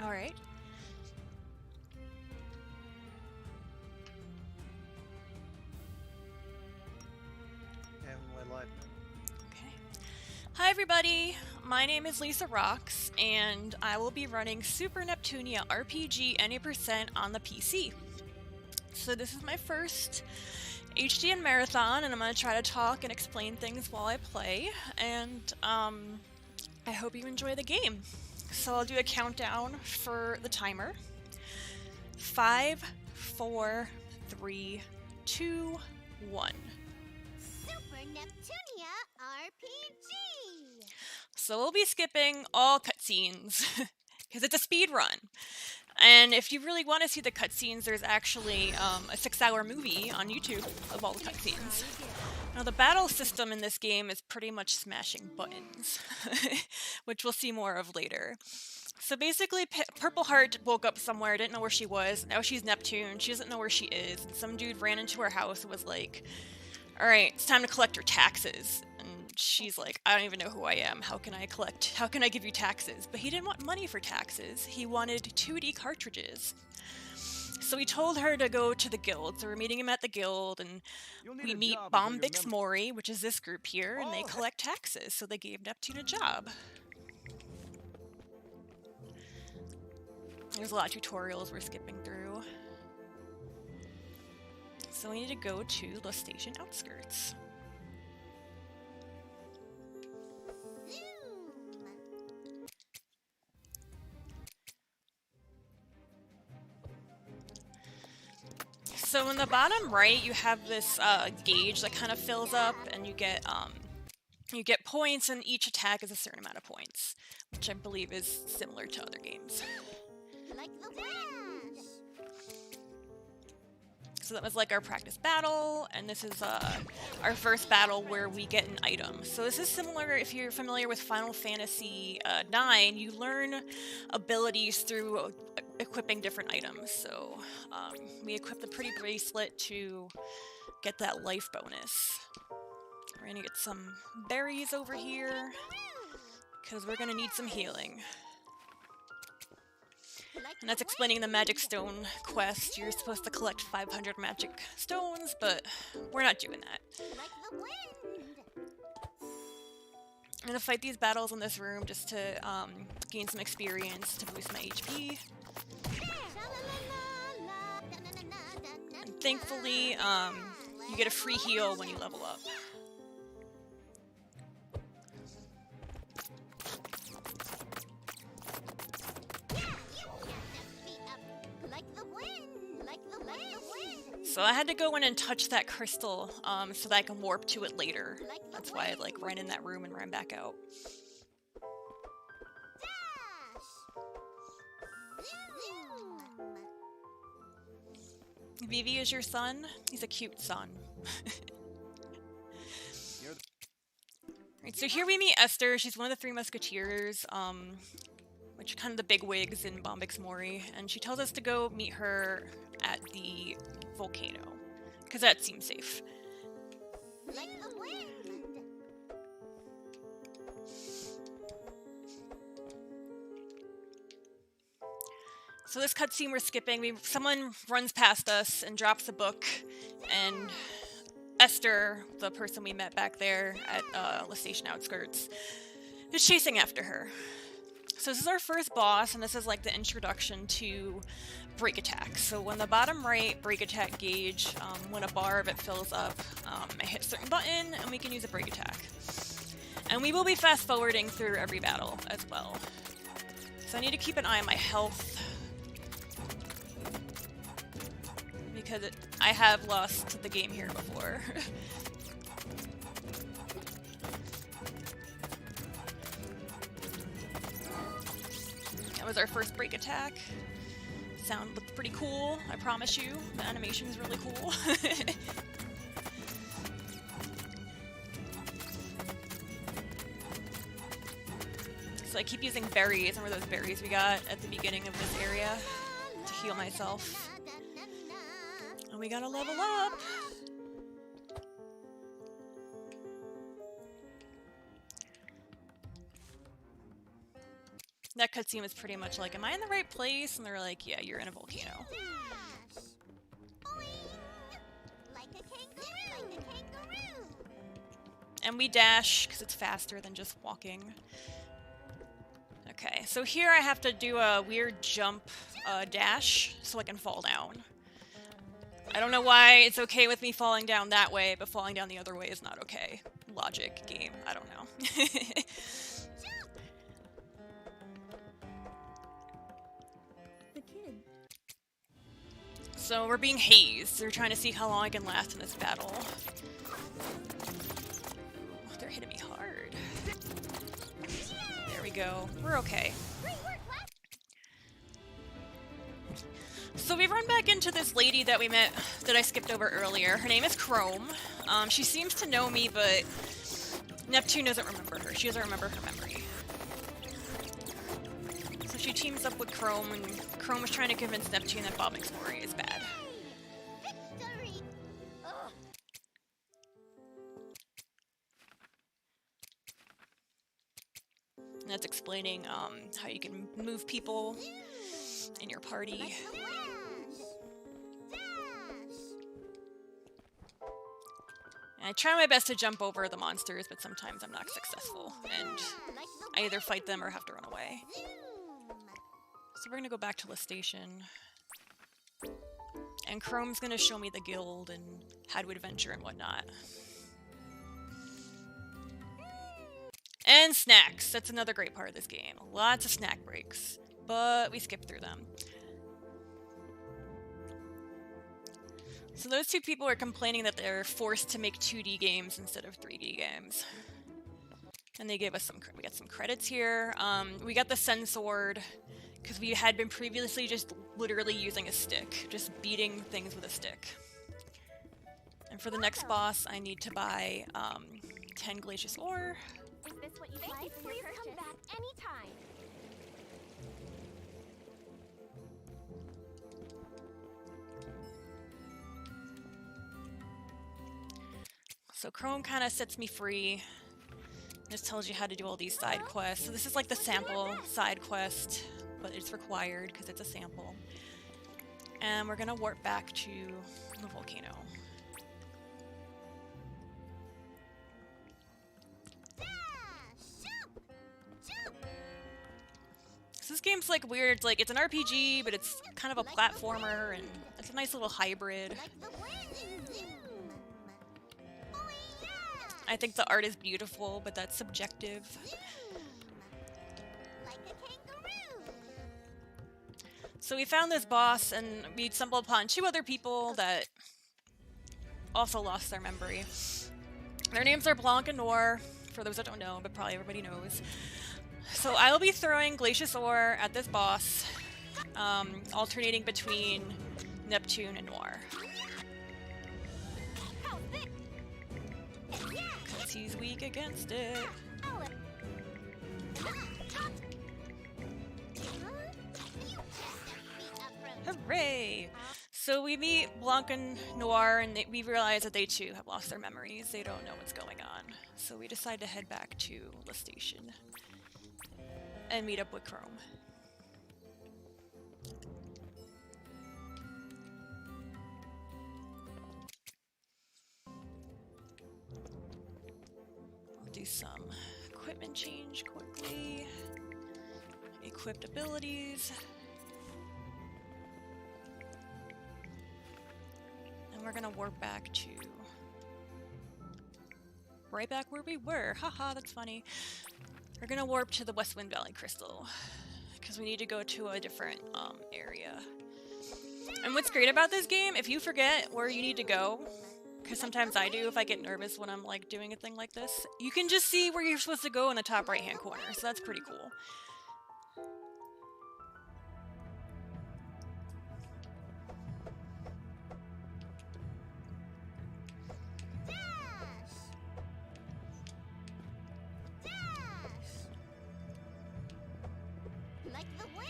All right. And we're live. Okay. Hi everybody, my name is Lisarox, and I will be running Super Neptunia RPG any % on the PC. So this is my first HDNMarathon, and I'm going to try to talk and explain things while I play, and I hope you enjoy the game. So I'll do a countdown for the timer. 5, 4, 3, 2, 1. Super Neptunia RPG! So we'll be skipping all cutscenes, because it's a speed run. And if you really want to see the cutscenes, there's actually a 6-hour movie on YouTube of all the cutscenes. Now, the battle system in this game is pretty much smashing buttons, which we'll see more of later. So basically, Purple Heart woke up somewhere, didn't know where she was. Now she's Neptune, she doesn't know where she is. And some dude ran into her house and was like, "Alright, it's time to collect your taxes." And she's like, "I don't even know who I am. How can I give you taxes?" But he didn't want money for taxes. He wanted 2D cartridges. So he told her to go to the guild. So we're meeting him at the guild, and we meet Bombix Mori, which is this group here, and they collect taxes. So they gave Neptune a job. There's a lot of tutorials we're skipping through. So we need to go to the station outskirts. So in the bottom right, you have this gauge that kind of fills up, and you get points, and each attack is a certain amount of points, which I believe is similar to other games. Like the wind! So that was like our practice battle, and this is our first battle where we get an item. So this is similar, if you're familiar with Final Fantasy IX, you learn abilities through equipping different items. So we equipped the Pretty Bracelet to get that life bonus. We're gonna get some berries over here, because we're gonna need some healing. And that's explaining the Magic Stone quest. You're supposed to collect 500 magic stones, but we're not doing that. Like the wind! I'm gonna fight these battles in this room just to gain some experience to boost my HP. And thankfully, you get a free heal when you level up. So I had to go in and touch that crystal so that I can warp to it later. That's why I ran in that room and ran back out. Vivi is your son? He's a cute son. Right, so here we meet Esther. She's one of the 3 Musketeers, which are kind of the big wigs in Bombix Mori, and she tells us to go meet her at the volcano, because that seems safe. Like the wind! So this cutscene we're skipping, someone runs past us and drops a book, and Esther, the person we met back there at the station outskirts, is chasing after her. So this is our first boss, and this is like the introduction to break attack. So when the bottom right break attack gauge, when a bar of it fills up, I hit a certain button, and we can use a break attack. And we will be fast forwarding through every battle as well. So I need to keep an eye on my health, because I have lost the game here before. That was our first break attack. Sound looked pretty cool, I promise you. The animation is really cool. So I keep using berries. Remember those berries we got at the beginning of this area to heal myself. And we gotta level up. That cutscene was pretty much like, am I in the right place? And they're like, yeah, you're in a volcano. Dash. Boing. Like a kangaroo. Like a kangaroo. And we dash, because it's faster than just walking. Okay, so here I have to do a weird jump dash so I can fall down. I don't know why it's okay with me falling down that way, but falling down the other way is not okay. Logic, game, I don't know. The kid. So we're being hazed. They're trying to see how long I can last in this battle. Oh, they're hitting me hard. There we go. We're okay. Great work, class. So we run back into this lady that we met, that I skipped over earlier. Her name is Chrome. She seems to know me, but Neptune doesn't remember her. She doesn't remember her memory. So she teams up with Chrome, and Chrome is trying to convince Neptune that Bob McStory is bad. Victory. Ugh. And that's explaining how you can move people in your party. Like the flash. Dash. And I try my best to jump over the monsters, but sometimes I'm not successful, and Like the I either fight them or have to run away. zoom. So we're gonna go back to the station. And Chrome's gonna show me the guild and how to adventure and whatnot. And snacks! That's another great part of this game. Lots of snack breaks. But we skip through them. So those two people are complaining that they're forced to make 2D games instead of 3D games. And they gave us we got some credits here. We got the Sen Sword, because we had been previously just literally using a stick, just beating things with a stick. And for the next boss, I need to buy 10 glacious ore. Is this what you'd like for your purchase? Come back anytime. So Chrome kind of sets me free. Just tells you how to do all these side quests. So this is like the sample side quest, but it's required because it's a sample. And we're gonna warp back to the volcano. Dash. Jump. Jump. So this game's like weird. It's like it's an RPG, but it's kind of a platformer, and it's a nice little hybrid. Like the wind. Zoom. Oh yeah. I think the art is beautiful, but that's subjective. Zoom. Like a kangaroo. So we found this boss, and we stumbled upon two other people that also lost their memory. Their names are Blanc and Noir, for those that don't know, but probably everybody knows. So I will be throwing Glacious Ore at this boss, alternating between Neptune and Noir. How's this? Yeah. Because he's weak against it. Oh. Hooray! So we meet Blanc and Noir, and we realize that they too have lost their memories. They don't know what's going on. So we decide to head back to the station and meet up with Chrome. I'll do some equipment change quickly. Equipped abilities. And we're gonna warp back to right back where we were. Haha, that's funny. We're gonna warp to the Westwind Valley Crystal because we need to go to a different area. And what's great about this game, if you forget where you need to go, because sometimes I do if I get nervous when I'm like doing a thing like this, you can just see where you're supposed to go in the top right hand corner, so that's pretty cool. Like the wind.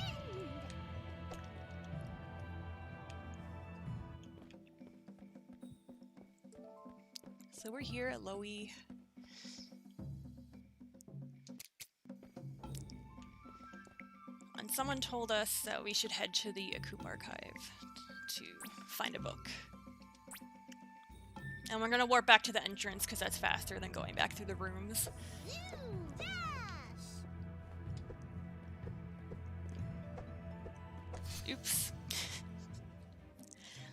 So we're here at Lowy. someone told us that we should head to the Akoop archive to find a book. And we're gonna warp back to the entrance because that's faster than going back through the rooms. Zoom dash. Oops.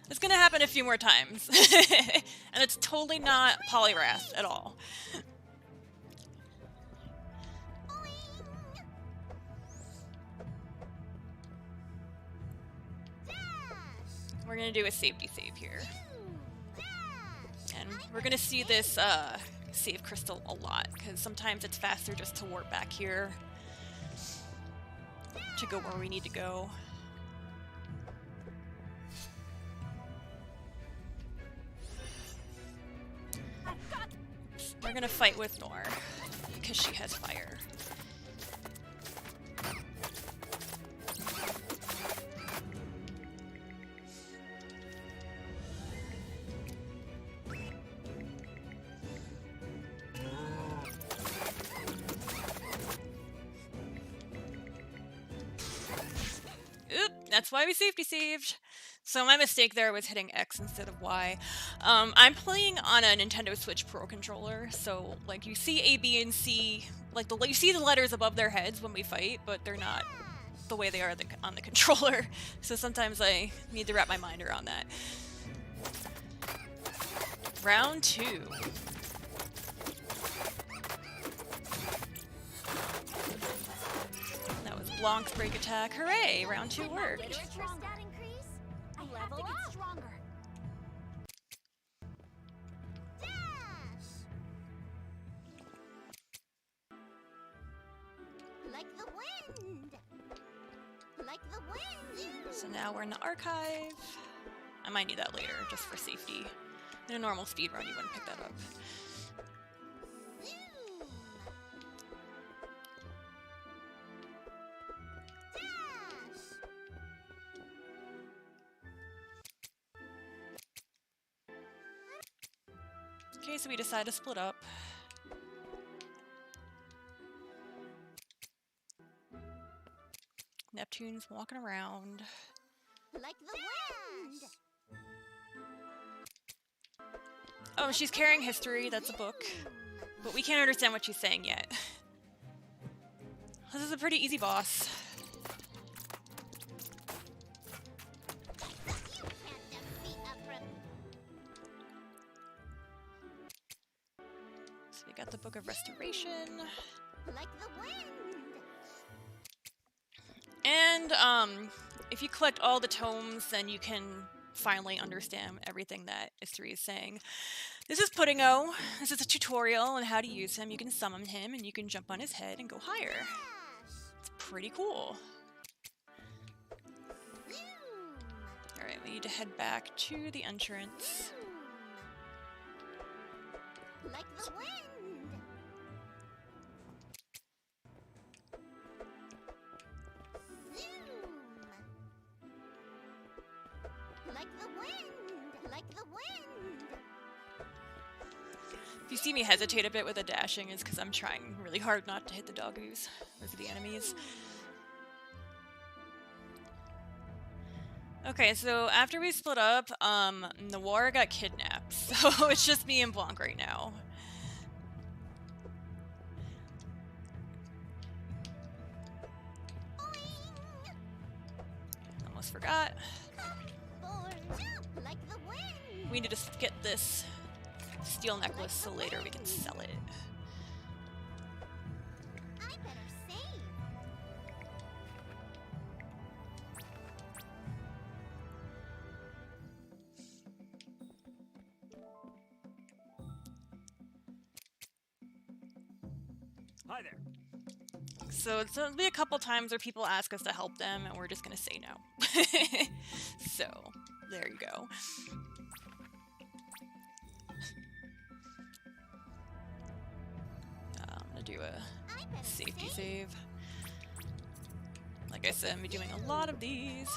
It's gonna happen a few more times. And it's totally not Polyrath at all. We're gonna do a safety save here. And we're gonna see this save crystal a lot, because sometimes it's faster just to warp back here to go where we need to go. We're gonna fight with Nor, because she has fire. Oop, that's why we safety saved. So my mistake there was hitting X instead of Y. I'm playing on a Nintendo Switch Pro controller, so like you see A, B, and C, like you see the letters above their heads when we fight, but they're not the way they are on the controller. So sometimes I need to wrap my mind around that. Round 2. That was Blanc's break attack. Hooray! Round 2 worked. Your stat increase? I have to get stronger. Dash. Like the wind. Like the wind. So now we're in the archive. I might need that later, just for safety. In a normal speedrun, you wouldn't pick that up. Zoom. Dash. Okay, so we decide to split up. Neptune's walking around. Like the wind. Oh, she's carrying history, that's a book. But we can't understand what she's saying yet. This is a pretty easy boss. You can't defeat a pro. So we got the Book of Restoration. Like the wind. And, if you collect all the tomes, then you can finally understand everything that Istri is saying. This is Puddingo. This is a tutorial on how to use him. You can summon him, and you can jump on his head and go higher. Dash. It's pretty cool. Zoom. Alright, we need to head back to the entrance. Zoom. Like the wind. Zoom. Like the wind. Like the wind. If you see me hesitate a bit with the dashing, it's because I'm trying really hard not to hit the doggoos. Those are the enemies. Okay, so after we split up, Noir got kidnapped, so it's just me and Blanc right now. Almost forgot. Board. Like the wind. We need to get this steel necklace so later we can sell it. I better save. Hi there. So there'll be a couple times where people ask us to help them, and we're just gonna say no. So, there you go. I'm gonna do a I better safety save. save. Like I said, I'm doing a lot of these.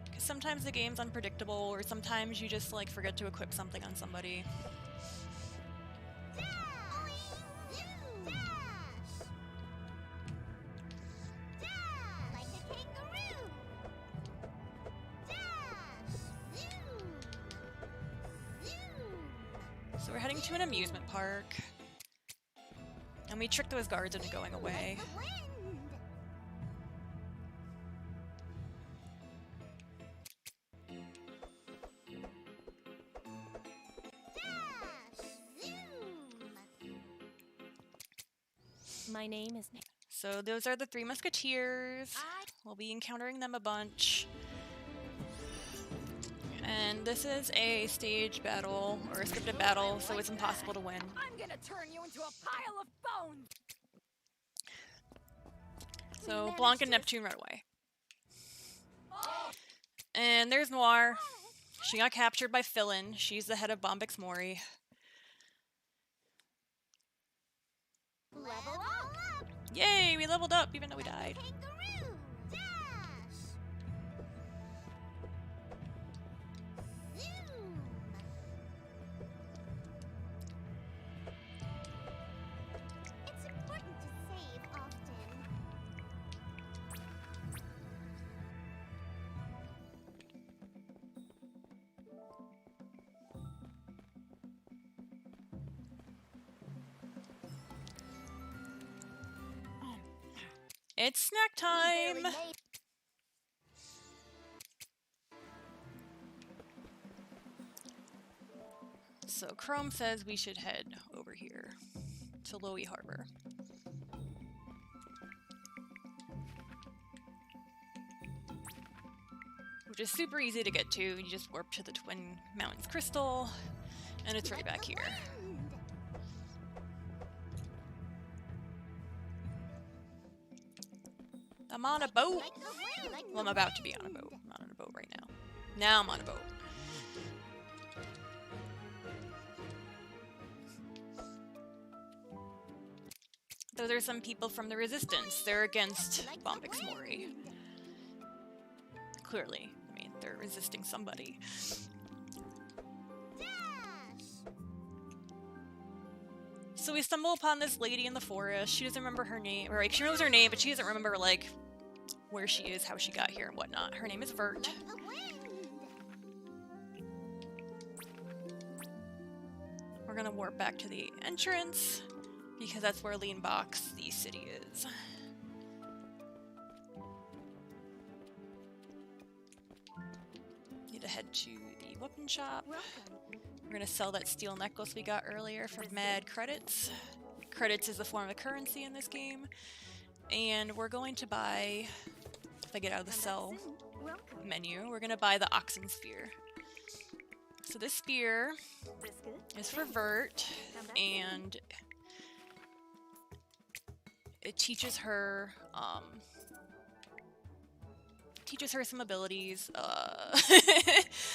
Because sometimes the game's unpredictable, or sometimes you just like forget to equip something on somebody. Zoom. Dash. So we're heading to an amusement park. And we tricked those guards into going away. The wind. Dash. Zoom. My name is Nick. So those are the Three Musketeers. We'll be encountering them a bunch. And this is a stage battle, or a scripted battle, so it's impossible to win. I'm gonna turn you into a pile of bones. So Blanc and Neptune run away. And there's Noir. She got captured by Philin. She's the head of Bombix Mori. Level up. Yay, we leveled up even though we died. Kangaroo. Dash. Zoom. It's important to save often. It's snack time! So Chrome says we should head over here to Lowy Harbor. Which is super easy to get to. You just warp to the Twin Mountains Crystal, and it's right back here. I'm on a boat! Well, I'm about to be on a boat. I'm not on a boat right now. Now I'm on a boat. Those are some people from the Resistance. They're against Bombix Mori. Clearly. I mean, they're resisting somebody. So we stumble upon this lady in the forest. She doesn't remember her name. Or, like, she knows her name, but she doesn't remember, like, where she is, how she got here, and whatnot. Her name is Vert. We're gonna warp back to the entrance, because that's where Leanbox, the city, is. Need to head to the weapon shop. We're gonna sell that steel necklace we got earlier for mad credits. Credits is a form of currency in this game. And we're going to buy, if I get out of the sell menu, we're gonna buy the Oxen Spear. So this spear is for Vert, and it teaches her some abilities.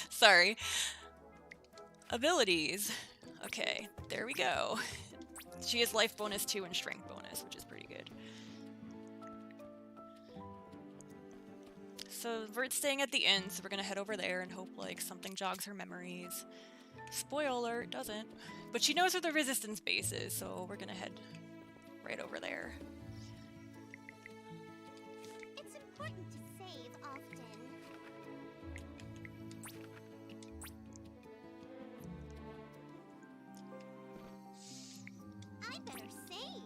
Sorry. Abilities. Okay, there we go. She has life bonus 2 and strength bonus, which is pretty good. So Vert's staying at the inn, so we're gonna head over there and hope like something jogs her memories. Spoiler alert, doesn't. But she knows where the Resistance base is, so we're gonna head right over there. It's important to save often. I better save.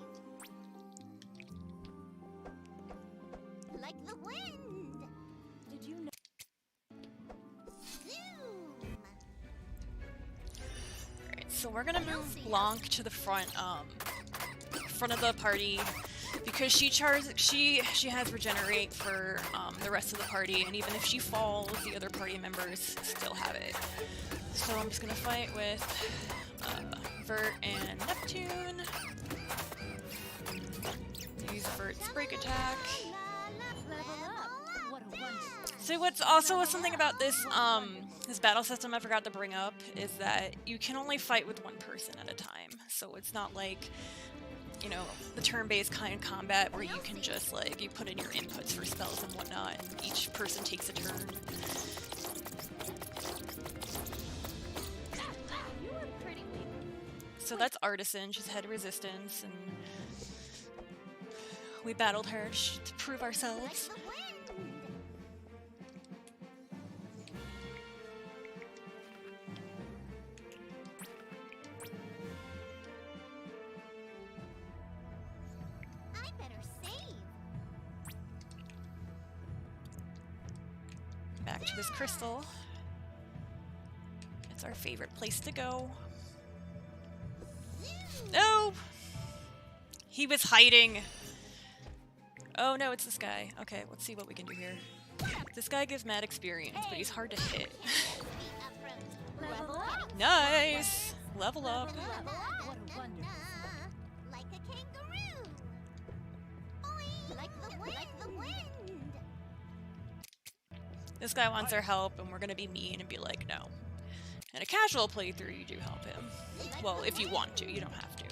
Like the wind. Did you know? Zoom. Alright, so we're gonna move Blanc to the front of the party because she has regenerate for the rest of the party, and even if she falls, the other party members still have it. So I'm just gonna fight with Vert and Neptune. Use Vert's break attack. Level up. What a wonder. So what's also something about this this battle system I forgot to bring up is that you can only fight with one person at a time. So it's not like, you know, the turn-based kind of combat where you can just like you put in your inputs for spells and whatnot, and each person takes a turn. You were pretty weak. So that's Artisan. She's head resistance, and we battled her to prove ourselves. Like the wind. Back to this crystal. It's our favorite place to go. No! He was hiding. Oh no, it's this guy. Okay, let's see what we can do here. This guy gives mad experience, but he's hard to hit. Level up. Nice! Level up. Level up. What a wonder. Like a kangaroo. Boing. Like the wind. This guy wants our help, and we're gonna be mean and be like, no. In a casual playthrough, you do help him. Well, if you want to, you don't have to.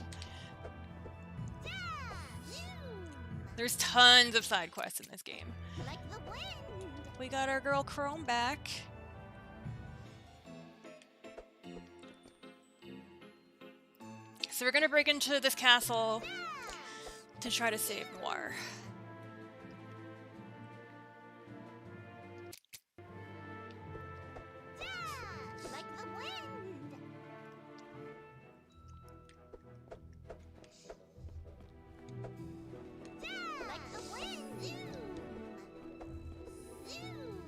There's tons of side quests in this game. Like the wind. We got our girl Chrome back. So we're gonna break into this castle to try to save Noir. Like the wind. Like the wind. Zoom.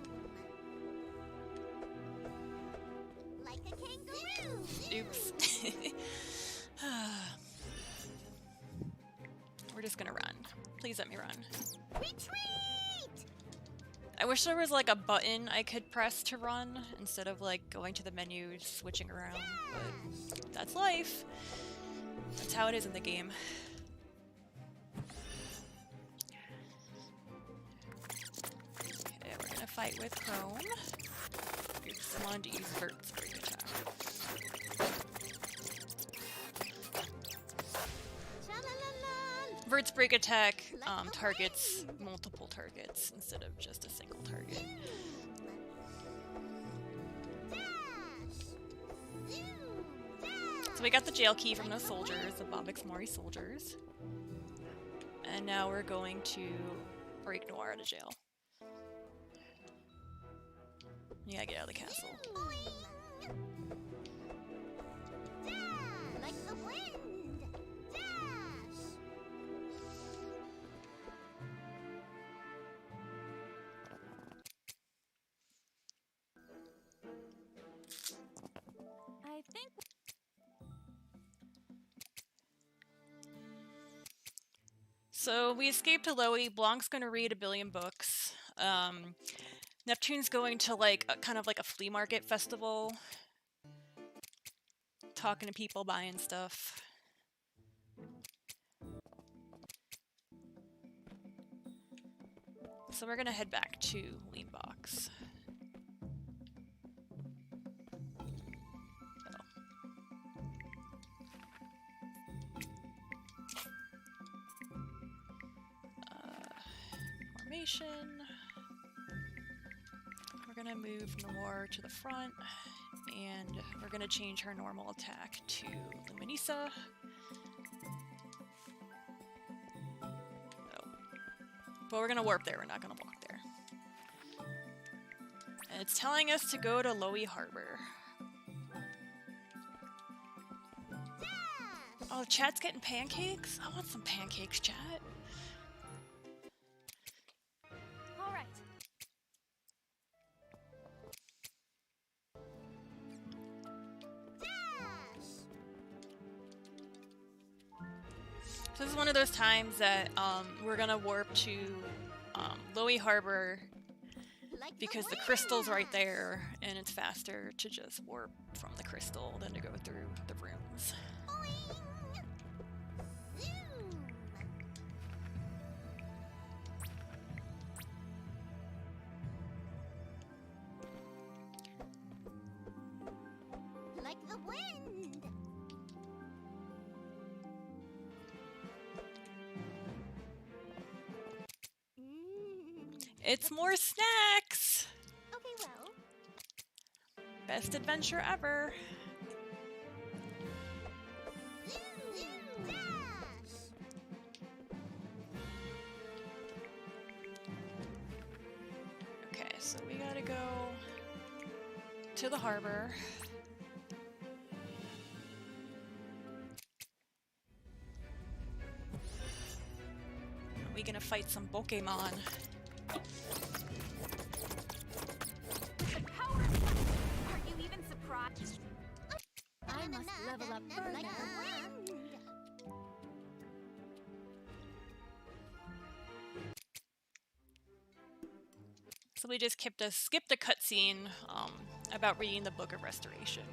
Like a kangaroo. Oops. We're just gonna run. Please let me run. Retreat. I wish there was like a button I could press to run instead of like going to the menu, switching around, but that's life. That's how it is in the game. Okay, we're gonna fight with Chrome. Oops, I wanted to use Bert's break attack. Sha-la-la-la. Bert's break attack targets multiple targets instead of just a single target. So we got the jail key from those soldiers, the Bobix Mori soldiers. And now we're going to break Noir out of jail. You gotta get out of the castle. Like the wind. Dash. I think So we escaped to Loey. Blanc's gonna read a billion books. Neptune's going to like kind of like a flea market festival, talking to people, buying stuff. So we're gonna head back to Leanbox. Formation. We're gonna move Noir to the front, and we're gonna change her normal attack to Luminisa. Oh. But we're gonna warp there, we're not gonna walk there. And it's telling us to go to Loey Harbor. Oh, chat's getting pancakes? I want some pancakes, chat. all right. So this is one of those times that we're gonna warp to Loey Harbor Like because the crystal's right there, and it's faster to just warp from the crystal than to go through the rooms. Zoom. Like the wind. It's more snacks! Okay, well. Best adventure ever! Zoom. Dash. Okay, so we gotta go to the harbor. Are we gonna fight some Pokemon? I must level up further. Like the wind. So we just skipped a cutscene about reading the Book of Restoration.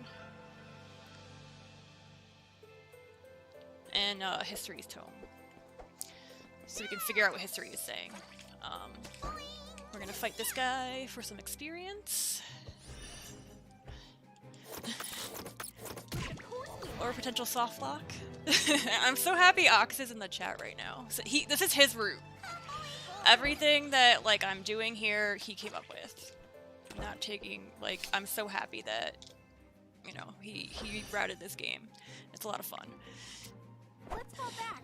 And History's Tome. So we can figure out what history is saying. We're gonna fight this guy for some experience. Or a potential soft lock. I'm so happy Ox is in the chat right now. So this is his route. Everything that like I'm doing here, he came up with. Not taking like I'm so happy that you know he routed this game. It's a lot of fun. Let's fall back.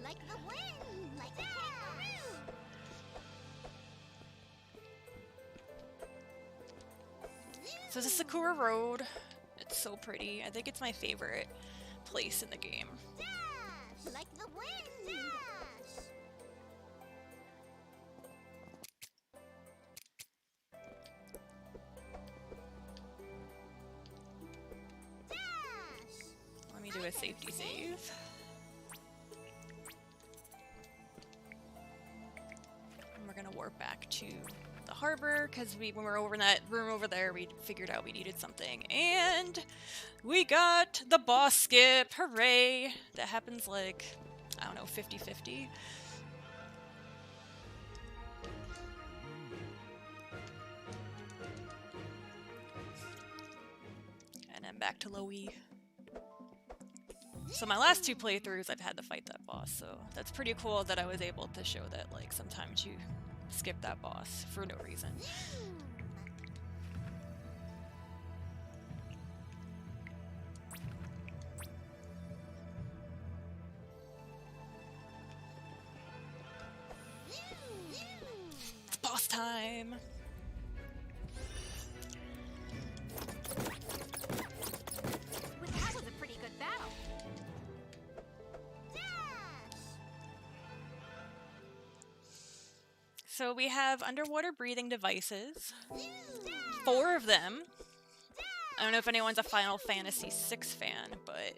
Like the wind. Like a kangaroo. So this is Sakura Road. It's so pretty. I think it's my favorite place in the game. Dash. Like the wind. Dash. Dash. Let me do a safety save. And we're gonna warp back to the harbor because when we were over in that room over there, we figured out we needed something, and we got the boss skip. Hooray! That happens like I don't know, 50-50. And then back to Loey. So my last two playthroughs, I've had to fight that boss, so that's pretty cool that I was able to show that, like, sometimes you skip that boss for no reason. It's boss time! Well, that was a pretty good battle. So we have underwater breathing devices. 4 of them. I don't know if anyone's a Final Fantasy VI fan, but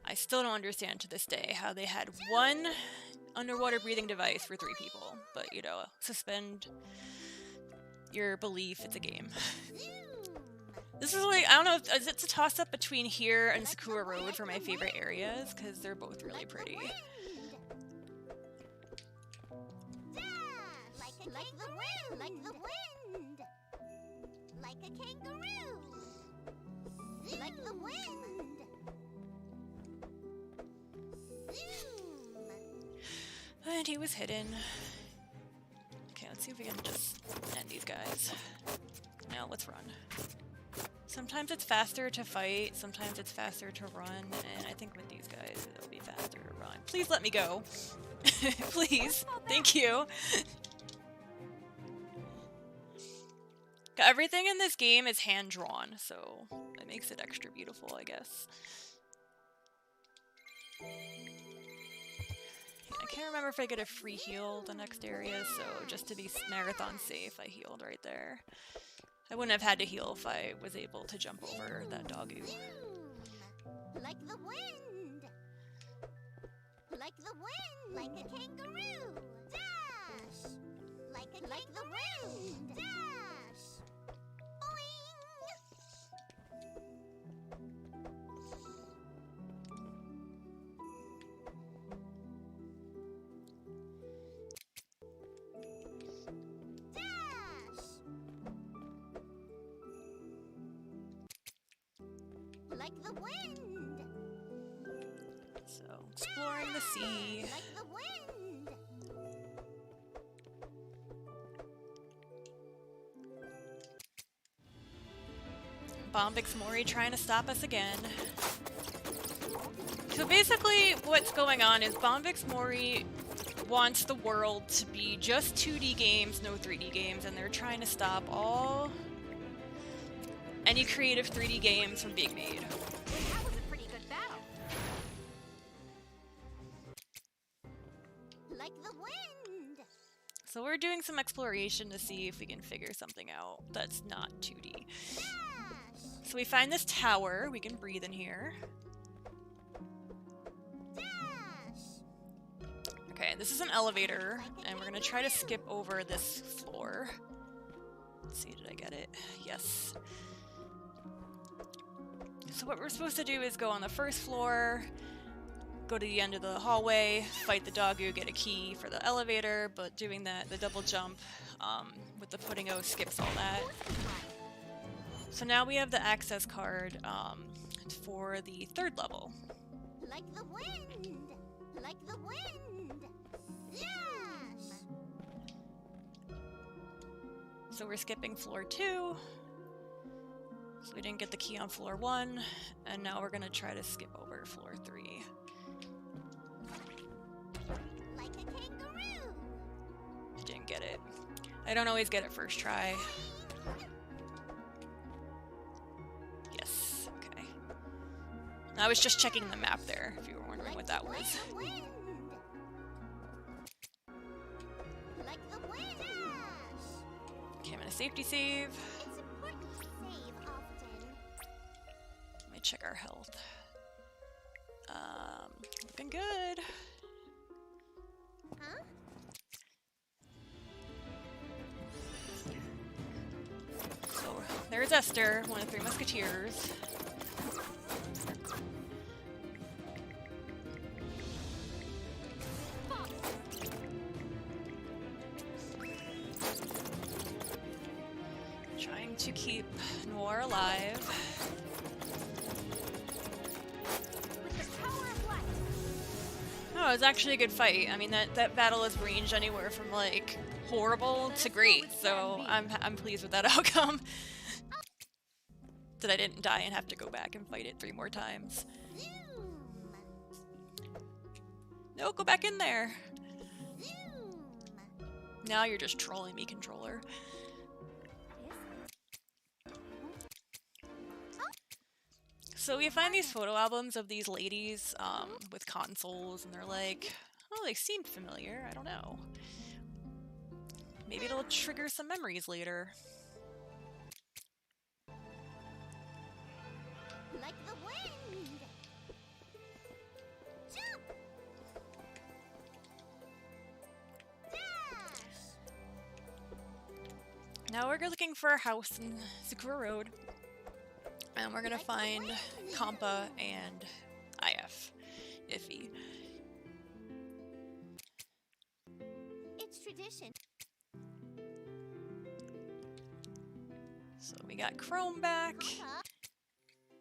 I still don't understand to this day how they had 1 underwater breathing device for 3 people. But, you know, suspend your belief, it's a game. This is like, I don't know, it's a toss-up between here and Sakura Road for my favorite areas, because they're both really pretty. Like the wind. Like the wind. Like a kangaroo. Like the wind. And he was hidden. Okay, let's see if we can just end these guys. No, let's run. Sometimes it's faster to fight, sometimes it's faster to run, and I think with these guys it'll be faster to run. Please let me go. Please. Thank you. Everything in this game is hand-drawn, so it makes it extra beautiful, I guess. I can't remember if I get a free heal the next area, so just to be marathon safe, I healed right there. I wouldn't have had to heal if I was able to jump over that doggo. Like the wind. Like the wind. Like a kangaroo. Dash. Like the wind. Dash. Like the wind. So, exploring the sea. Like the wind. Bombix Mori trying to stop us again. So basically what's going on is Bombix Mori wants the world to be just 2D games, no 3D games, and they're trying to stop any creative 3D games from being made. Well, that was a pretty good battle. Like the wind. So we're doing some exploration to see if we can figure something out that's not 2D. So we find this tower. We can breathe in here. Okay, this is an elevator, and we're gonna try to skip over this floor. Let's see, did I get it? Yes. So what we're supposed to do is go on the first floor, go to the end of the hallway, fight the doggo, get a key for the elevator, but doing that, the double jump with the pudding O skips all that. So now we have the access card for the 3rd level. Like the wind! Like the wind! Yes! So we're skipping floor 2. So we didn't get the key on floor 1, and now we're gonna try to skip over floor 3. Like a kangaroo! Didn't get it. I don't always get it first try. Yes, okay. I was just checking the map there, if you were wondering what that was. Like the wind! Like the wind! Yes! Okay, I'm gonna safety save. It's important to save often. Let me check our health. Looking good. Huh? So there's Esther, one of the 3 Musketeers. Trying to keep Noir alive. With the power of light. Oh, it was actually a good fight. I mean, that battle is ranged anywhere from, like, horrible to great, so I'm pleased with that outcome. That I didn't die and have to go back and fight it 3 more times. Zoom! No, go back in there. Zoom! Now you're just trolling me, controller. So we find these photo albums of these ladies with consoles, and they're like, oh, they seem familiar. I don't know. Maybe it'll trigger some memories later. Like the wind! Jump! Dash! Now we're looking for a house in Sakura Road. And we're gonna find Compa and IF. Iffy. It's tradition. So we got Chrome back. Papa,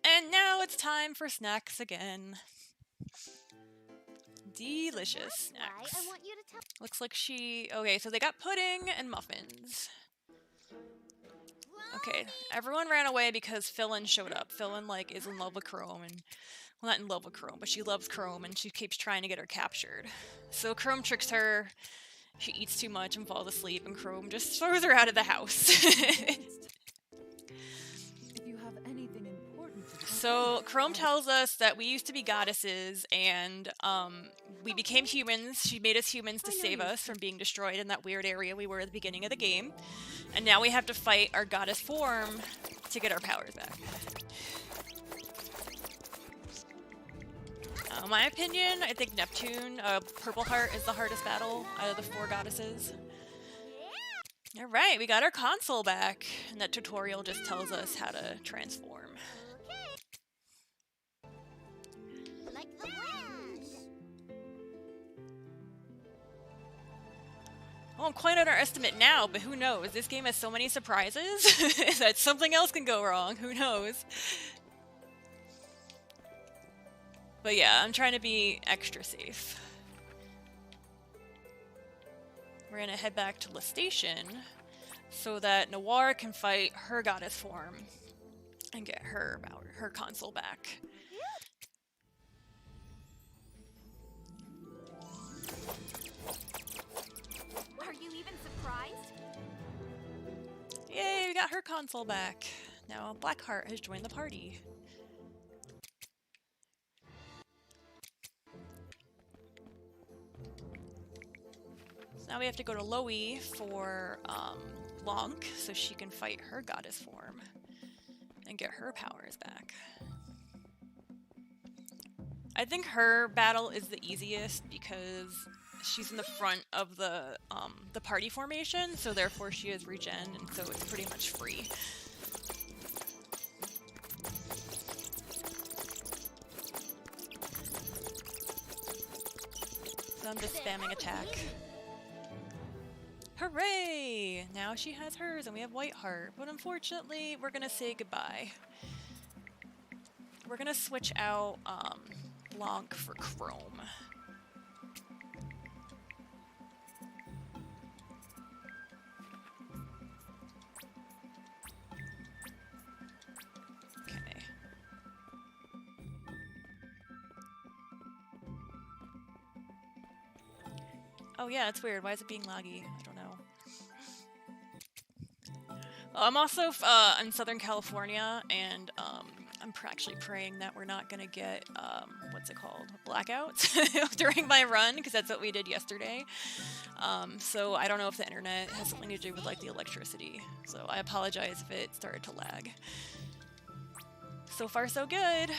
And now it's time for snacks again. Delicious that's why snacks. I want you to tell. Looks like she... Okay, so they got pudding and muffins. Okay, everyone ran away because Philin showed up. Philin, like, is in love with Chrome, and... Well, not in love with Chrome, but she loves Chrome, and she keeps trying to get her captured. So Chrome tricks her, she eats too much and falls asleep, and Chrome just throws her out of the house. If you have anything important to tell So me, Chrome tells us that we used to be goddesses, and we became humans. She made us humans to save us from being destroyed in that weird area we were at the beginning of the game. And now we have to fight our goddess form to get our powers back. My opinion, I think Neptune, Purple Heart, is the hardest battle out of the 4 goddesses. Alright, we got our console back. And that tutorial just tells us how to transform. Like the wind. Well, I'm quite underestimate now, but who knows? This game has so many surprises that something else can go wrong. Who knows? But yeah, I'm trying to be extra safe. We're gonna head back to the station so that Noir can fight her goddess form and get her console back. Are you even surprised? Yay, we got her console back. Now Blackheart has joined the party. Now we have to go to Loey for Lonk so she can fight her goddess form and get her powers back. I think her battle is the easiest because she's in the front of the party formation, so therefore she has regen, and so it's pretty much free. So I'm just spamming attack. Hooray! Now she has hers and we have White Heart, but unfortunately we're gonna say goodbye. We're gonna switch out Blanc for Chrome. Okay. Oh yeah, it's weird. Why is it being laggy? I don't know. I'm also in Southern California, and I'm actually praying that we're not gonna get what's it called, blackouts during my run, because that's what we did yesterday. So I don't know if the internet has something to do with like the electricity. So I apologize if it started to lag. So far, so good.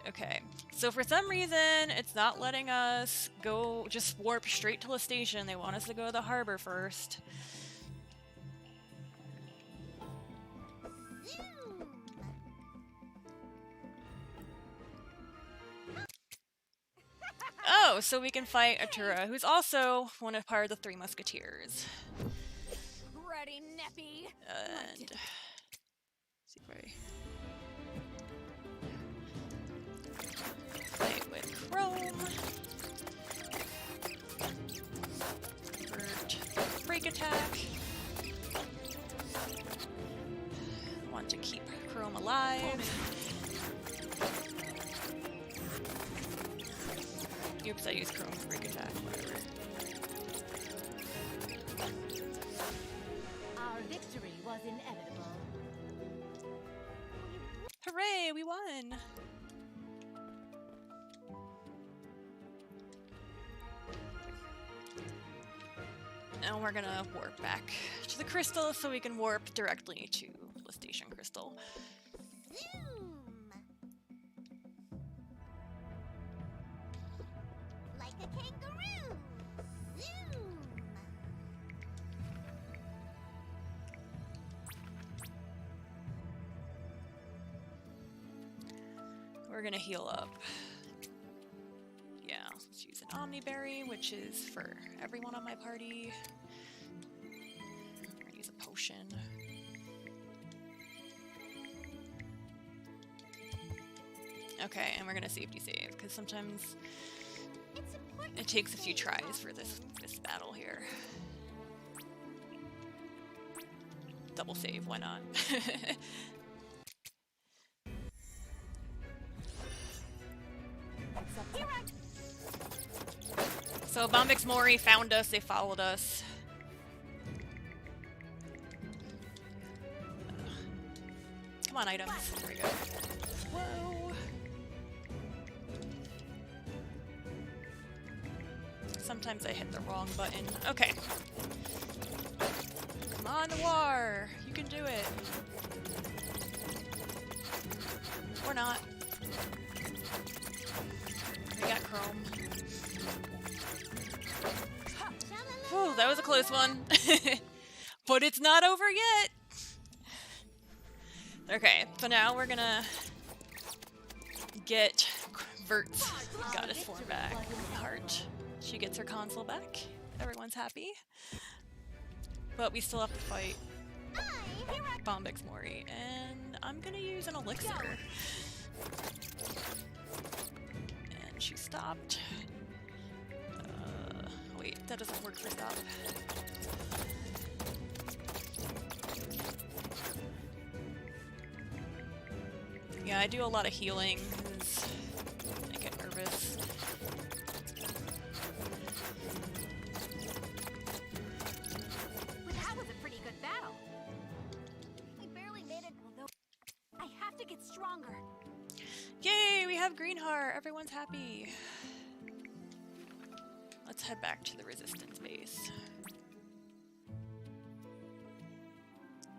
Okay, so for some reason, it's not letting us go, just warp straight to the station. They want us to go to the harbor first. Oh, so we can fight Atura, who's also part of the Three Musketeers. Ready, Neppy. And see where play with Chrome. Break attack. Want to keep Chrome alive. Oops, I used Chrome's break attack, whatever. Our victory was inevitable. Hooray, we won! Now we're gonna warp back to the crystal so we can warp directly to the station crystal. Zoom! Like a kangaroo! Zoom! We're gonna heal up. Yeah, let's use an Omniberry, which is for everyone on my party. We're gonna use a potion. Okay, and we're gonna safety save, because sometimes it takes a few tries for this battle here. Double save, why not? So Bombix Mori found us, they followed us. Come on, items. There we go. Whoa! Sometimes I hit the wrong button. Okay. Come on, Noir! You can do it! Or not. We got Chrome. Whew, that was a close one. But it's not over yet! Okay, so now we're gonna get Vert's goddess form back. Heart. She gets her console back. Everyone's happy. But we still have to fight Bombix Mori, and I'm gonna use an elixir. And she stopped. Wait, that doesn't work for stop. Yeah, I do a lot of healing because I get nervous. Well, that was a pretty good battle. We barely made it, although I have to get stronger. Yay, we have Green Heart. Everyone's happy. let's head back to the resistance base.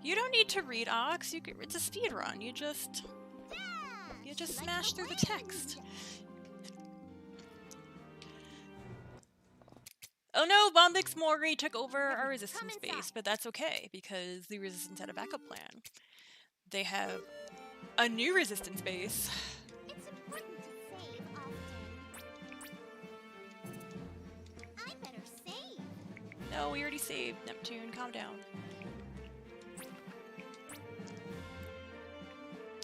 You don't need to read Ox. It's a speed run. You just smash through the text. Oh no, Bombix Mori took over our resistance base, but that's okay because the resistance had a backup plan. They have a new resistance base. It's important to save often. I better save. No, we already saved. Neptune, calm down.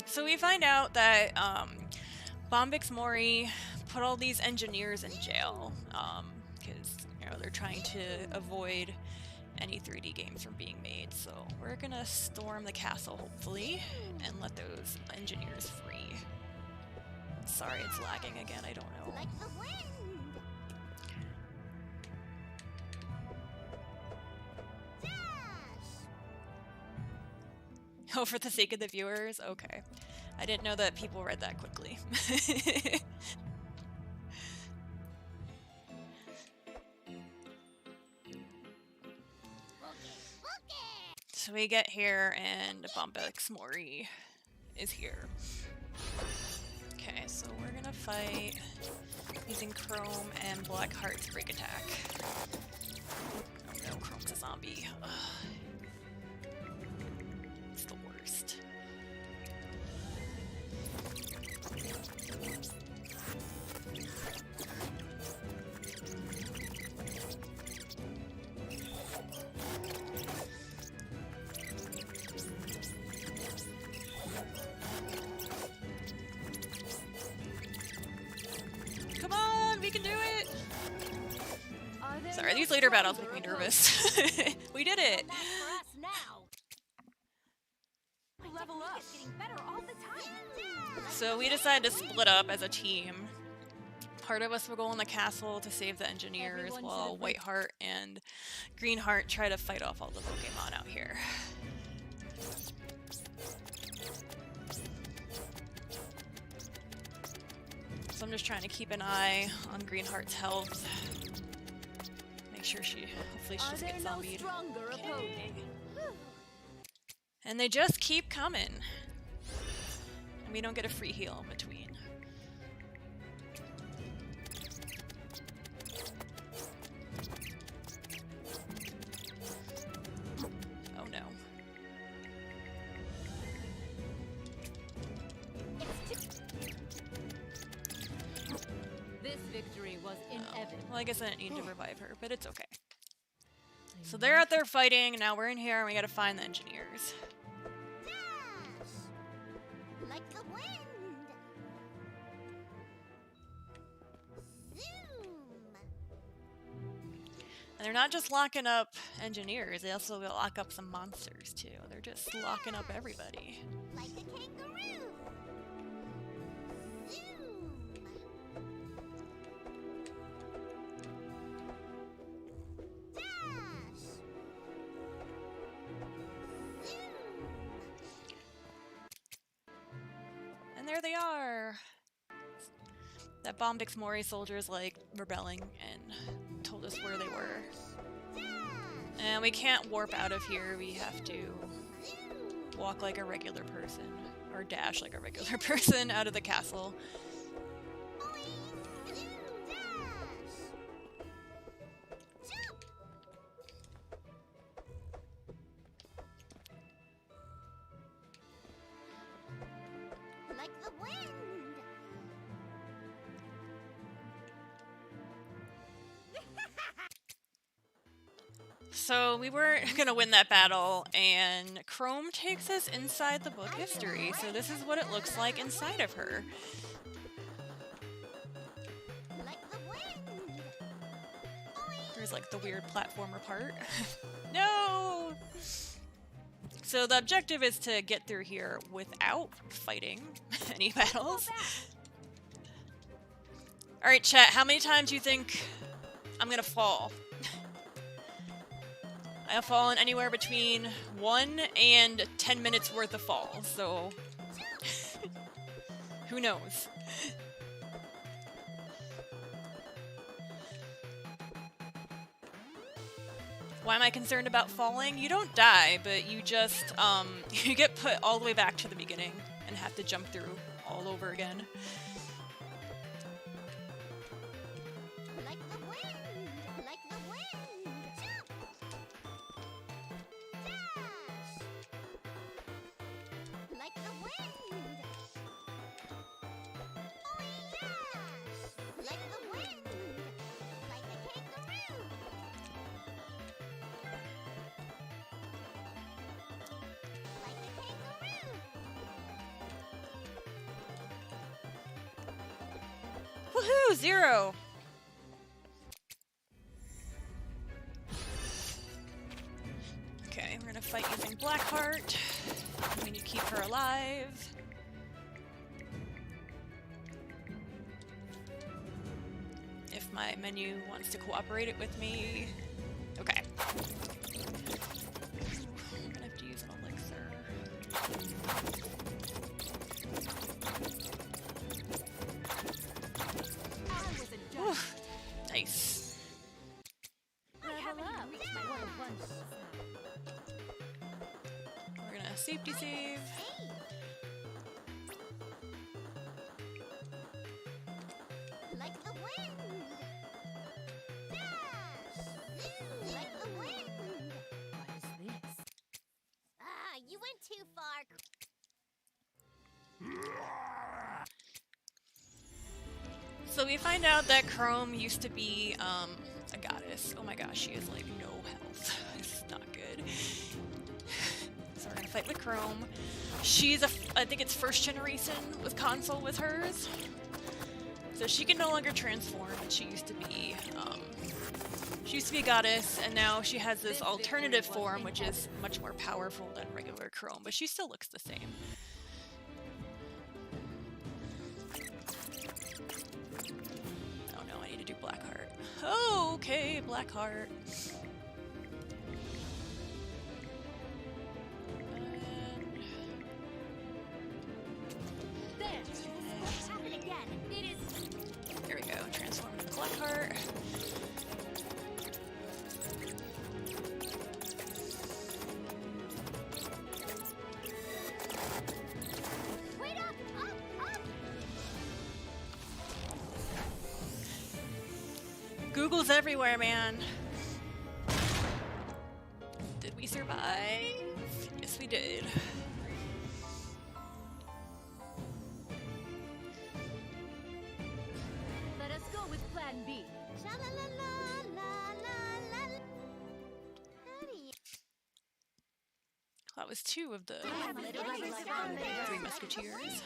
So we find out that Bombix Mori put all these engineers in jail because they're trying to avoid any 3D games from being made. So we're gonna storm the castle hopefully and let those engineers free. Sorry, it's lagging again. I don't know. Like the wind. Dash. Oh, for the sake of the viewers? Okay. I didn't know that people read that quickly. So we get here and Bombix Mori is here. Okay, so we're gonna fight using Chrome and Blackheart's Break Attack. Oh no, Chrome's a zombie. Ugh. It's the worst. Come on, we can do it! Sorry, these later battles make me nervous. We did it! Level up. Getting better all the time. So we decided to split up as a team. Part of us will go in the castle to save the engineers, while Whiteheart and Greenheart try to fight off all the Pokemon out here. So I'm just trying to keep an eye on Greenheart's health. Make sure hopefully she doesn't get zombied. Okay. And they just keep coming. And we don't get a free heal in between. Oh no. This victory was inevitable. Well, I guess I didn't need to revive her, but it's okay. So they're out there fighting, and now we're in here and we gotta find the engineers. Dash. Like the wind. Zoom. And they're not just locking up engineers, they also lock up some monsters too. They're just locking up everybody. Like a kangaroo. Zoom. Dash. Zoom. And there they are! That Bombix Mori soldier's like rebelling and told us where they were. And we can't warp out of here, we have to walk like a regular person, or dash like a regular person out of the castle. Like the wind. So we weren't gonna win that battle, and Chrome takes us inside the book history. So this is what it looks like inside of her. Like the wind. There's like the weird platformer part. No! So the objective is to get through here without fighting any battles. Alright chat, how many times do you think I'm gonna fall? I have fallen anywhere between 1 and 10 minutes worth of falls, so who knows? Why am I concerned about falling? You don't die, but you just, you get put all the way back to the beginning and have to jump through all over again. Like the wind. Like the wind. Jump. Dash. Like the wind. Oh yes. Like the wind. Like a kangaroo. Like a kangaroo. Woohoo! 0! Okay, we're gonna fight using Blackheart. We need to keep her alive. If my menu wants to cooperate it with me. Okay. I'm gonna have to use an elixir. I was a Whew. dog. Nice. I haven't even reached my level 1. We're gonna safety save. Like the wind. Dash. Like the wind. What is this? Ah, you went too far. So we find out that Chrome used to be a goddess. Oh my gosh, she has like no health. This is not good. So we're gonna fight with Chrome. She's I think it's first generation with console with hers. So she can no longer transform, but she used to be a goddess, and now she has this alternative form, which is much more powerful than regular Chrome, but she still looks the same. Oh no, I need to do Blackheart. Oh, okay, Blackheart. There! What's happened again? It is. There we go, transform into Blackheart. Wait up! Up! Up! Google's everywhere, man. Did we survive? Yes, we did. Let us go with Plan B. Sha-la-la-la-la-la-la. How do you... That was 2 of the I'm literally like on there. 3 Musketeers. Wind.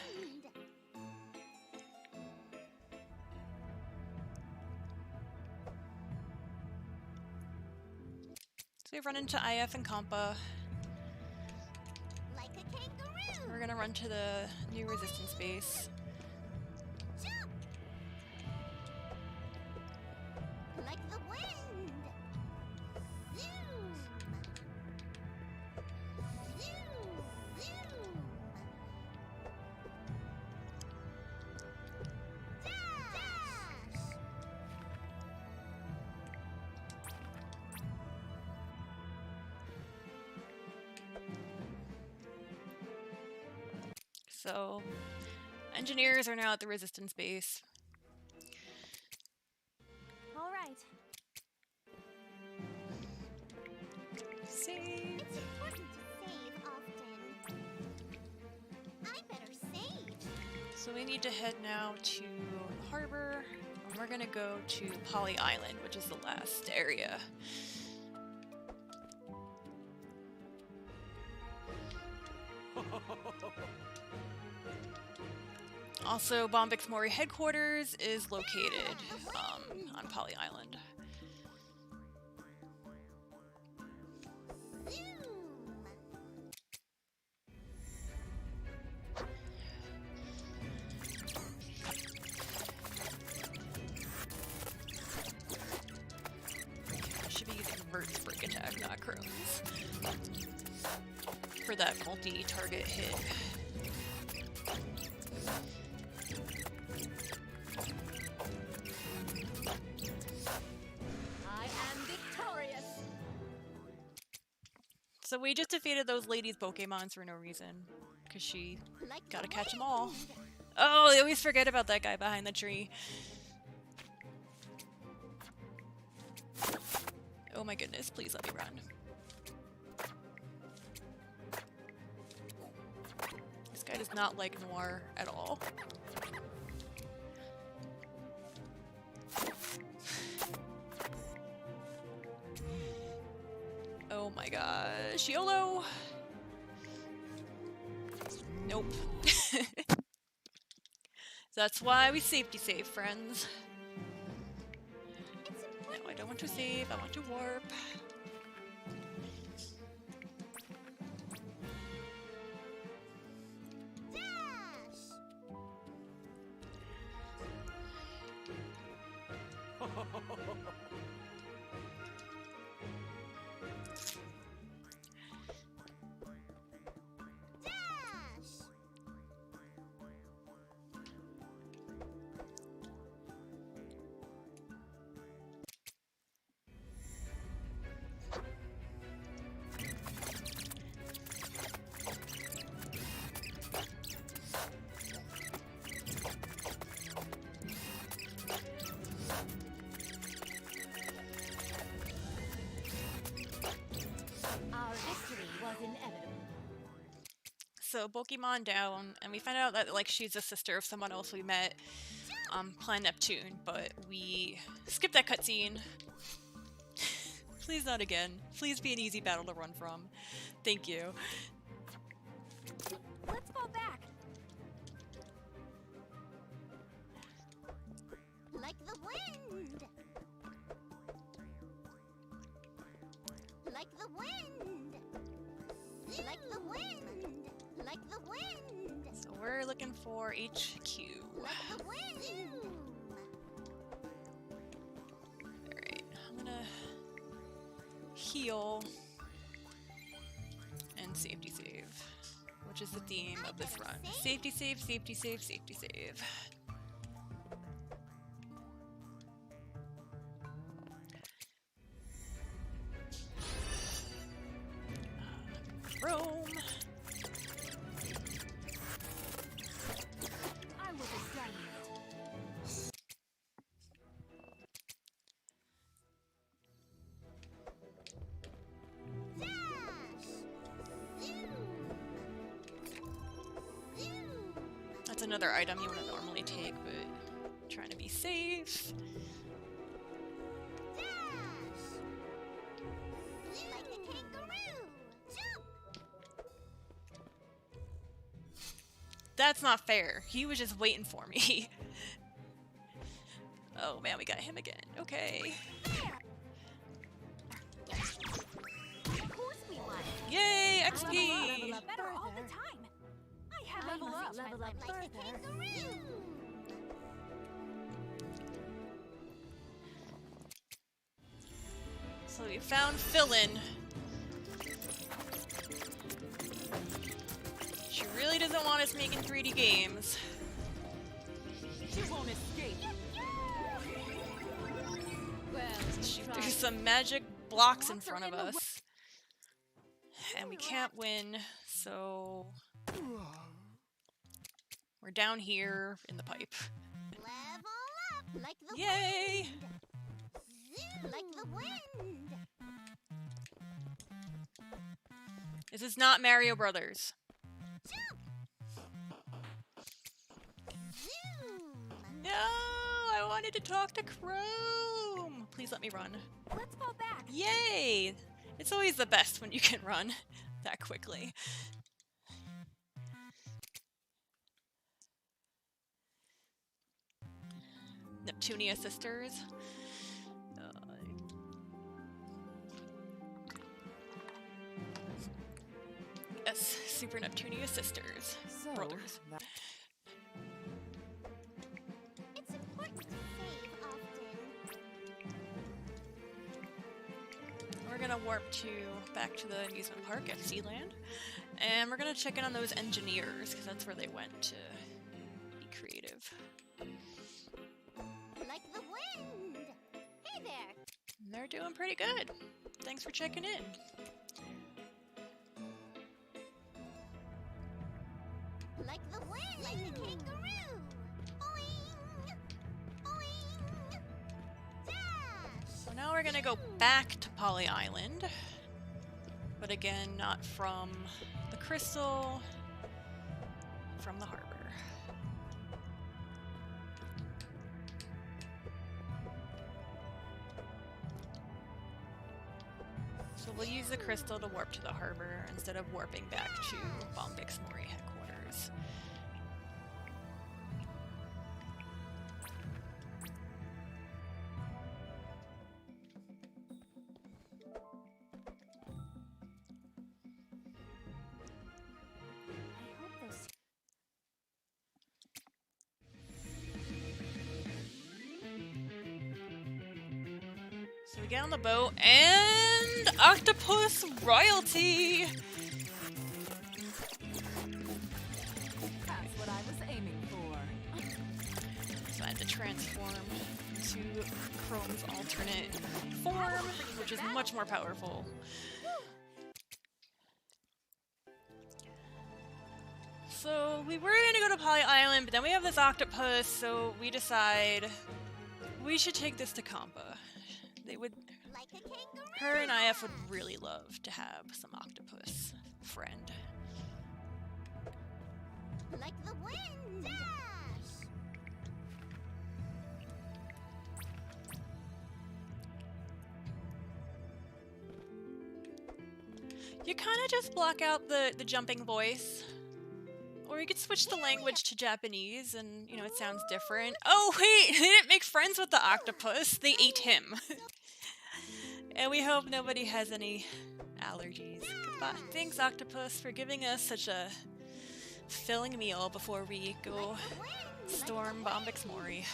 So we run into IF and Compa. Like a kangaroo. We're gonna run to the new resistance base. Jump. Like the wind. Zoom. Zoom. Zoom. Dash. So, engineers are now at the resistance base. All right. Save. It's important to save often. I better save. So we need to head now to the harbor. And we're gonna go to Poly Island, which is the last area. Also, Bombix Mori headquarters is located on Poly Island. Zoom. I should be using Bert's break attack, not Chrome's, for that multi-target hit. I am victorious. So we just defeated those ladies' Pokemons for no reason. Because she Like the gotta catch them all. wind. Oh, I always forget about that guy behind the tree. Oh my goodness, please let me run. This guy does not like Noir at all. Oh my gosh, YOLO! Nope. That's why we safety save, friends. No, I don't want to save, I want to warp. Dash. Dash. Our victory was inevitable. So Pokemon down, and we find out that like she's a sister of someone else we met on Planet Neptune, but we skipped that cutscene. Please not again. Please be an easy battle to run from. Thank you. Let's fall back. Like the wind. Like the wind. Like the wind. Like the wind. So we're looking for HQ. Like the wind. Alright, I'm gonna heal and safety save, which is the theme of this run. Safety save, safety save, safety save. Rome. I was assigned. Dash. Zoom. Zoom. That's another item you wouldn't normally take, but trying to be safe. Dash. Like a kangaroo. Jump. That's not fair. He was just waiting for me. Oh man, we got him again. Okay. Of course we won. Yay, Level XP! up better all the time. I have I level must up. level up Like a further. kangaroo. So we found Philin. She really doesn't want us making 3D games. She won't escape. Well, She, try. there's some magic blocks in front of us. And we can't win, so... We're down here in the pipe. Level up. Like the Yay! wind. Zoom. Like the wind. This is not Mario Brothers. Zoom. No! I wanted to talk to Chrome! Please let me run. Let's fall back. Yay! It's always the best when you can run that quickly. Neptunia sisters. Yes, Super Neptunia sisters. So, Brothers. that- It's important to save often. We're gonna warp back to the amusement park, FC Land, and we're gonna check in on those engineers because that's where they went to be creative. Like the wind. Hey there. And they're doing pretty good. Thanks for checking in. Like the wind. Like a kangaroo. Boing. Boing. Dash. So now we're gonna go back to Poly Island. But again, not from the crystal, from the harbor. So we'll use the crystal to warp to the harbor instead of warping back to Bombix Mori headquarters. I hope those. So we get on the boat and octopus royalty! That's what I was aiming for. So I had to transform to Chrome's alternate form, which is much more powerful. So we were gonna go to Poly Island, but then we have this octopus, so we decide we should take this to Kampa. They would, Like a kangaroo. her and IF would really love to have some octopus friend. Like the wind. Dash. You kind of just block out the jumping voice. Or you could switch the language to Japanese and, you know, it sounds different. Oh, wait! They didn't make friends with the octopus. They ate him. And we hope nobody has any allergies. Goodbye. Thanks, octopus, for giving us such a filling meal before we go storm Bombix Mori.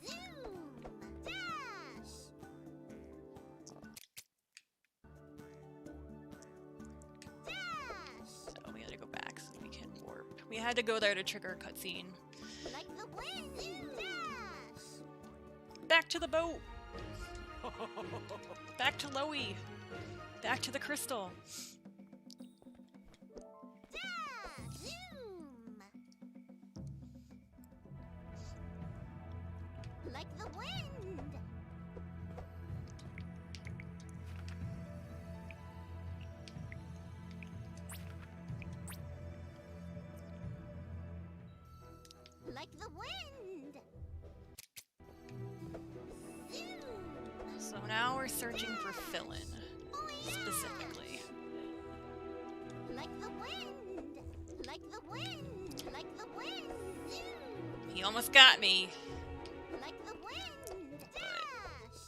Zoom. Zoom. Dash. Dash. So we had to go back so we can warp. We had to go there to trigger a cutscene. Like the wind. Dash. Back to the boat! Back to Loey! Back to the crystal! Dash. Zoom. Like the wind. Like the wind. Zoom. So now we're searching for Philin, Boing. specifically. Like the wind. Like the wind. Like the wind. Zoom. He almost got me. Like the wind. Dash.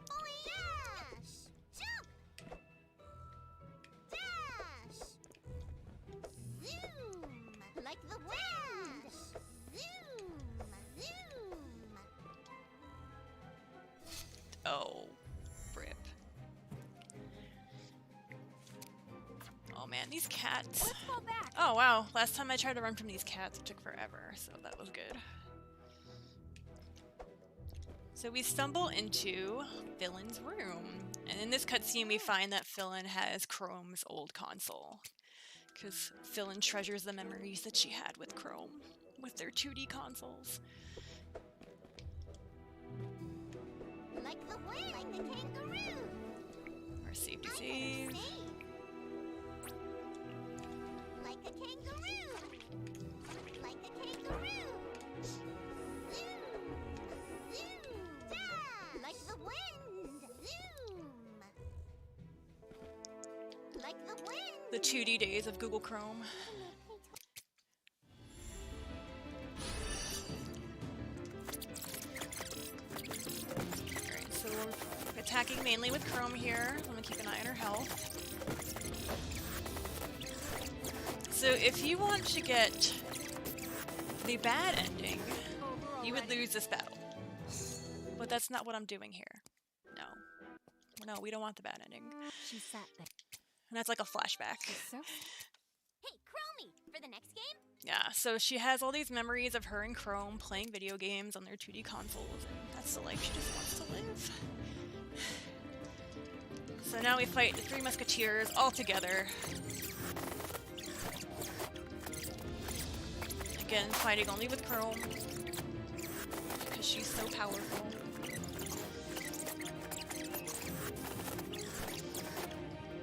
Boing. Dash. Jump. Dash. Zoom. Like the wind. Zoom. Zoom. Oh, rip. Oh man, these cats. Let's go back. Oh wow, last time I tried to run from these cats, it took forever, so that was good. So we stumble into Phelan's room, and in this cutscene we find that Phelan has Chrome's old console. Because Phelan treasures the memories that she had with Chrome, with their 2D consoles. Like the wind. Like the kangaroo. Our safety save. Like a kangaroo. Like a kangaroo. Zoom. Zoom. Dash. Like the wind. Zoom. Like the wind. The 2D days of Google Chrome. Alright, so we're attacking mainly with Chrome here. I'm gonna keep an eye on her health. So if you want to get the bad ending, you would lose this battle. But that's not what I'm doing here. No. no, we don't want the bad ending. She sat there. And that's like a flashback. So Hey, Chromie, for the next game? Yeah, so she has all these memories of her and Chrome playing video games on their 2D consoles, and that's the life she just wants to live. So now we fight the Three Musketeers all together. Again, fighting only with Chrome, because she's so powerful.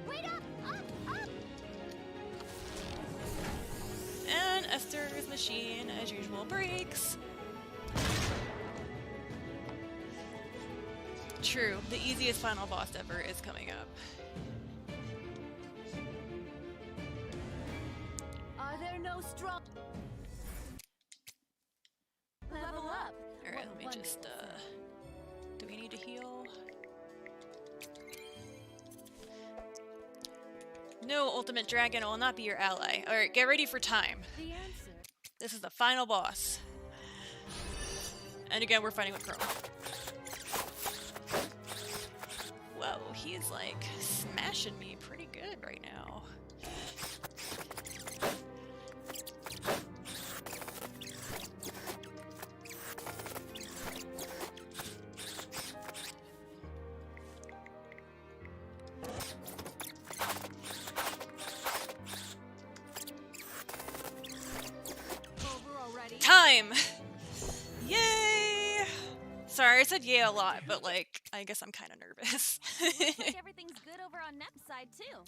Wait up! And Esther's machine, as usual, breaks. True, the easiest final boss ever is coming up. Are there no strong? Level up. Alright, let me just, do we need to heal? No, Ultimate Dragon will not be your ally. Alright, get ready for time. The answer. This is the final boss. And again, we're fighting with Chrome. Whoa, he is like smashing me pretty good right now. over already. Time! Yay! Sorry, I said yay a lot, but like, I guess I'm kind of nervous. Looks like everything's good over on Nep's side too.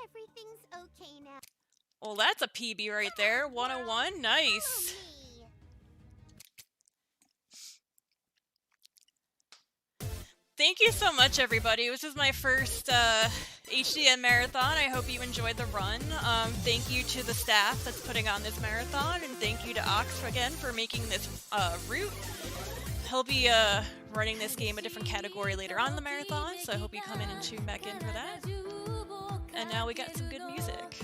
Everything's okay now. Well, that's a PB right there. 101, nice. Chromie. Thank you so much, everybody. This is my first HDN marathon. I hope you enjoyed the run. Thank you to the staff that's putting on this marathon, and thank you to Ox again for making this route. He'll be running this game a different category later on in the marathon, so I hope you come in and tune back in for that. And now we got some good music.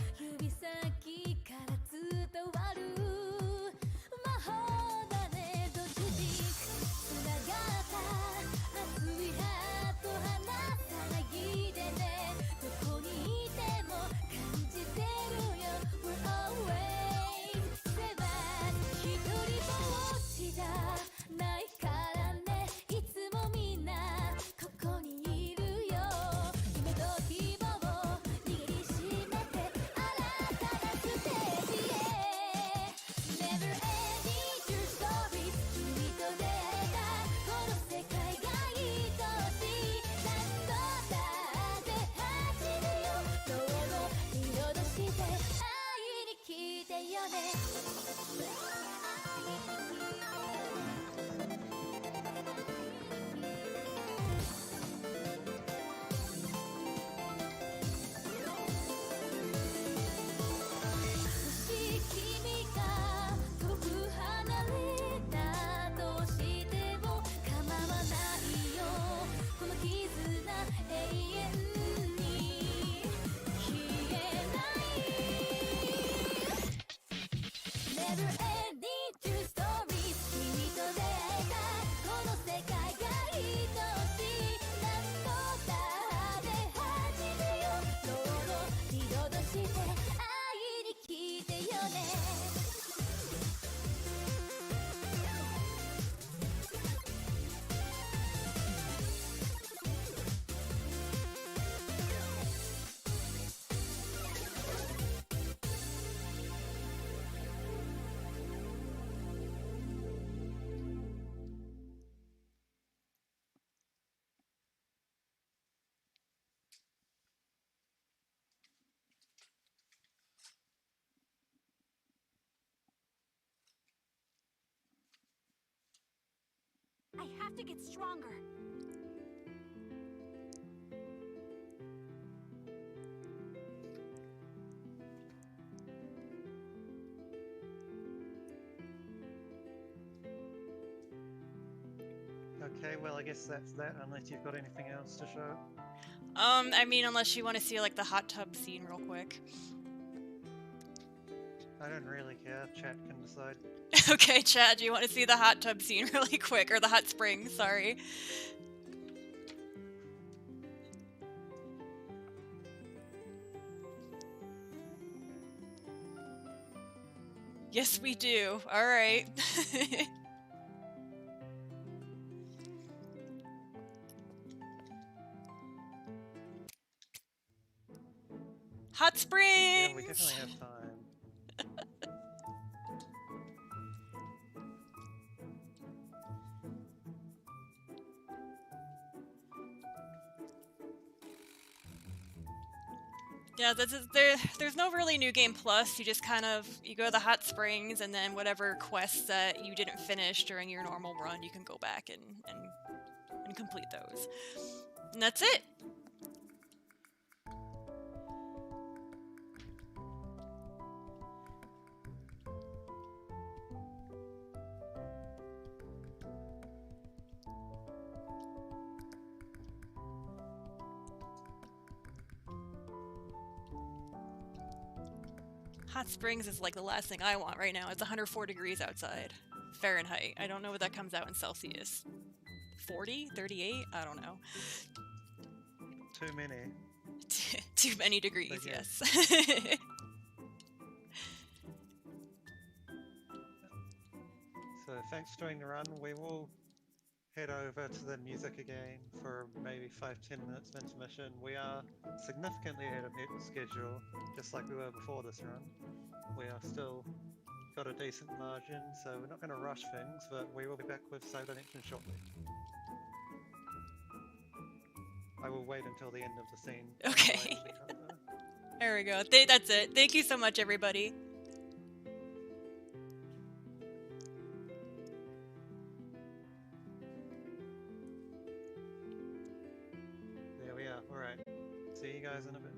I have to get stronger. Okay, well, I guess that's that, unless you've got anything else to show. I mean, unless you want to see like the hot tub scene real quick. I don't really care. Chat can decide. Okay, Chad, do you want to see the hot tub scene really quick? Or the hot spring, sorry. Yes, we do. Alright. Hot springs! Yeah, we definitely have time. Yeah, there's no really new game plus. You just kind of you go to the hot springs, and then whatever quests that you didn't finish during your normal run, you can go back and complete those. And that's it. Hot springs is like the last thing I want right now. It's 104 degrees outside. Fahrenheit. I don't know what that comes out in Celsius. 40? 38? I don't know. Too many. Too many degrees, But yeah. yes. So thanks for doing the run. We will head over to the music again for maybe 5-10 minutes of intermission. We are significantly ahead of schedule, just like we were before this run. We are still got a decent margin, so we're not going to rush things, but we will be back with Solar Action shortly. I will wait until the end of the scene. Okay. There we go. That's it. Thank you so much, everybody. There we are. Alright. See you guys in a bit.